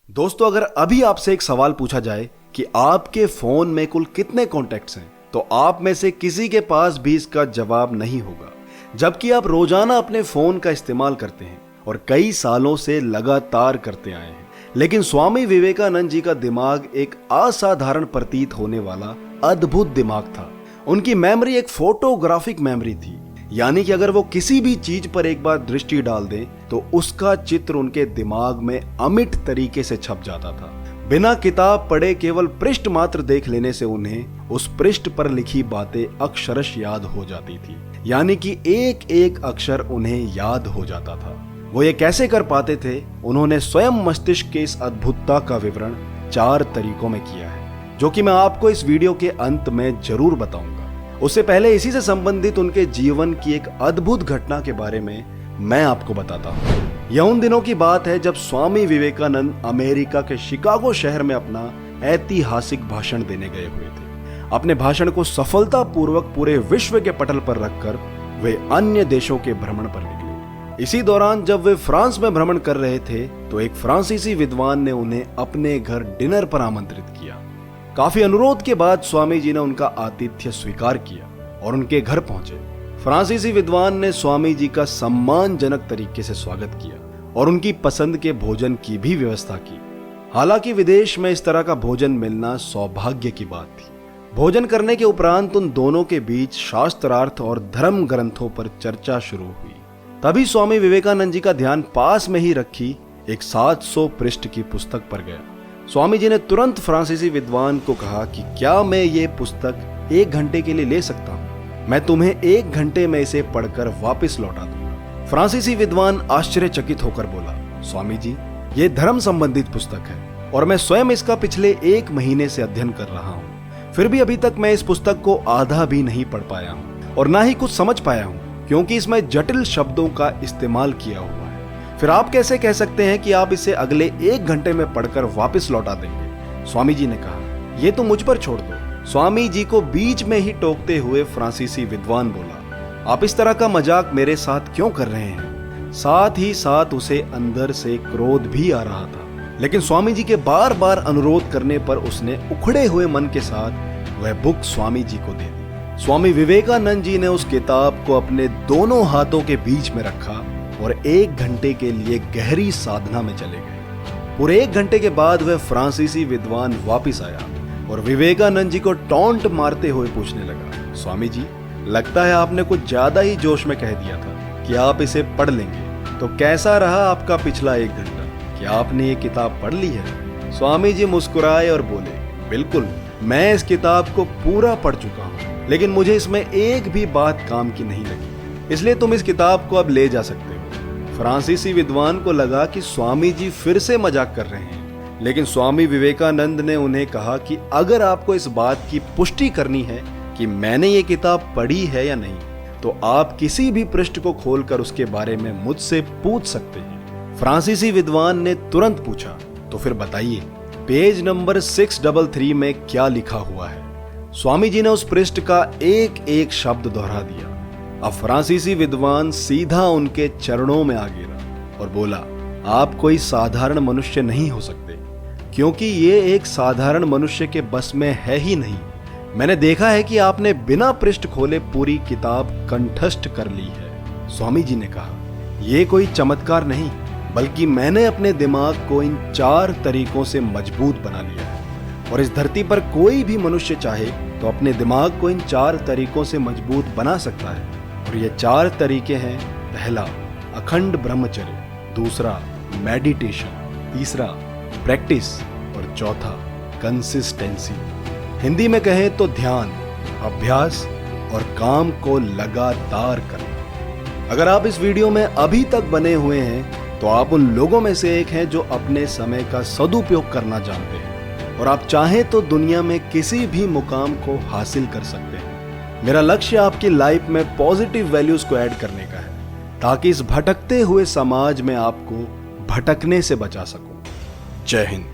दोस्तों, अगर अभी आपसे एक सवाल पूछा जाए कि आपके फोन में कुल कितने कॉन्टैक्ट्स हैं, तो आप में से किसी के पास भी इसका जवाब नहीं होगा, जबकि आप रोजाना अपने फोन का इस्तेमाल करते हैं और कई सालों से लगातार करते आए हैं। लेकिन स्वामी विवेकानंद जी का दिमाग एक असाधारण प्रतीत होने वाला अद्भुत दिमाग था। उनकी मेमोरी एक फोटोग्राफिक मेमोरी थी, यानी कि अगर वो किसी भी चीज पर एक बार दृष्टि डाल दें तो उसका चित्र उनके दिमाग में अमिट तरीके से छप जाता था। बिना किताब पढ़े केवल पृष्ठ मात्र देख लेने से उन्हें उस पृष्ठ पर लिखी बातें अक्षरश याद हो जाती थी, यानी कि एक एक अक्षर उन्हें याद हो जाता था। वो ये कैसे कर पाते थे? उन्होंने स्वयं मस्तिष्क के इस अद्भुतता का विवरण 4 तरीकों में किया है, जो कि मैं आपको इस वीडियो के अंत में जरूर बताऊंगा। उससे पहले इसी से संबंधित उनके जीवन की एक अद्भुत घटना के बारे में मैं आपको बताता हूँ। यह उन दिनों की बात है जब स्वामी विवेकानंद अमेरिका के शिकागो शहर में अपना ऐतिहासिक भाषण देने गए हुए थे। अपने भाषण को सफलतापूर्वक पूरे विश्व के पटल पर रखकर वे अन्य देशों के भ्रमण पर निकले। इसी दौरान जब वे फ्रांस में भ्रमण कर रहे थे तो एक फ्रांसीसी विद्वान ने उन्हें अपने घर डिनर पर आमंत्रित किया। काफी अनुरोध के बाद स्वामी जी ने उनका आतिथ्य स्वीकार किया और उनके घर पहुंचे। फ्रांसीसी विद्वान ने स्वामी जी का सम्मानजनक तरीके से स्वागत किया और उनकी पसंद के भोजन की भी व्यवस्था की। हालांकि विदेश में इस तरह का भोजन मिलना सौभाग्य की बात थी। भोजन करने के उपरांत उन दोनों के बीच शास्त्रार्थ और धर्म ग्रंथों पर चर्चा शुरू हुई। तभी स्वामी विवेकानंद जी का ध्यान पास में ही रखी एक 700 पृष्ठ की पुस्तक पर गया। स्वामी जी ने तुरंत फ्रांसीसी विद्वान को कहा कि क्या मैं ये पुस्तक 1 घंटे के लिए ले सकता हूँ? मैं तुम्हें 1 घंटे में इसे पढ़कर वापस लौटा दूंगा। फ्रांसीसी विद्वान आश्चर्यचकित होकर बोला, स्वामी जी, ये धर्म संबंधित पुस्तक है और मैं स्वयं इसका पिछले 1 महीने से अध्ययन कर रहा हूँ। फिर भी अभी तक मैं इस पुस्तक को आधा भी नहीं पढ़ पाया हूँ और ना ही कुछ समझ पाया हूँ, क्योंकि इसमें जटिल शब्दों का इस्तेमाल किया हुआ है। फिर आप कैसे कह सकते हैं कि आप इसे अगले 1 घंटे में पढ़कर वापस लौटा देंगे? स्वामी जी ने कहा, ये तो मुझ पर छोड़ दो। स्वामी जी को बीच में ही टोकते हुए फ्रांसीसी विद्वान बोला, आप इस तरह का मजाक मेरे साथ क्यों कर रहे हैं? साथ ही साथ उसे अंदर से क्रोध भी आ रहा था, लेकिन स्वामी जी के बार बार अनुरोध करने पर उसने उखड़े हुए मन के साथ वह बुक स्वामी जी को दे दी। स्वामी विवेकानंद जी ने उस किताब को अपने दोनों हाथों के बीच में रखा और 1 घंटे के लिए गहरी साधना में चले गए। पूरे 1 घंटे के बाद वह फ्रांसीसी विद्वान वापस आया और विवेकानंद जी को टॉन्ट मारते हुए पूछने लगा, स्वामी जी, लगता है आपने कुछ ज्यादा ही जोश में कह दिया था कि आप इसे पढ़ लेंगे। तो कैसा रहा आपका पिछला 1 घंटा? क्या आपने ये किताब पढ़ ली है? स्वामी जी मुस्कुराए और बोले, बिल्कुल, मैं इस किताब को पूरा पढ़ चुका हूँ, लेकिन मुझे इसमें एक भी बात काम की नहीं लगी, इसलिए तुम इस किताब को अब ले जा सकते हो। फ्रांसीसी विद्वान को लगा कि स्वामी जी फिर से मजाक कर रहे हैं, लेकिन स्वामी विवेकानंद ने उन्हें कहा कि अगर आपको इस बात की पुष्टि करनी है कि मैंने ये किताब पढ़ी है या नहीं, तो आप किसी भी पृष्ठ को खोलकर उसके बारे में मुझसे पूछ सकते हैं। फ्रांसीसी विद्वान ने तुरंत पूछा, तो फिर बताइए, पेज नंबर 633 में क्या लिखा हुआ है? स्वामी जी ने उस पृष्ठ का एक एक शब्द दोहरा दिया। अब फ्रांसीसी विद्वान सीधा उनके चरणों में आ गिरा और बोला, आप कोई साधारण मनुष्य नहीं हो सकते, क्योंकि ये एक साधारण मनुष्य के बस में है ही नहीं। मैंने देखा है कि आपने बिना पृष्ठ खोले पूरी किताब कंठस्थ कर ली है। स्वामी जी ने कहा, यह कोई चमत्कार नहीं, बल्कि मैंने अपने दिमाग को इन 4 तरीकों से मजबूत बना लिया है और इस धरती पर कोई भी मनुष्य चाहे तो अपने दिमाग को इन 4 तरीकों से मजबूत बना सकता है। और ये 4 तरीके हैं, पहला अखंड ब्रह्मचर्य, दूसरा मेडिटेशन, तीसरा प्रैक्टिस और चौथा कंसिस्टेंसी। हिंदी में कहें तो ध्यान, अभ्यास और काम को लगातार करना। अगर आप इस वीडियो में अभी तक बने हुए हैं तो आप उन लोगों में से एक हैं जो अपने समय का सदुपयोग करना जानते हैं और आप चाहें तो दुनिया में किसी भी मुकाम को हासिल कर सकते हैं। मेरा लक्ष्य आपकी लाइफ में पॉजिटिव वैल्यूज को ऐड करने का है, ताकि इस भटकते हुए समाज में आपको भटकने से बचा सकूं। जय हिंद।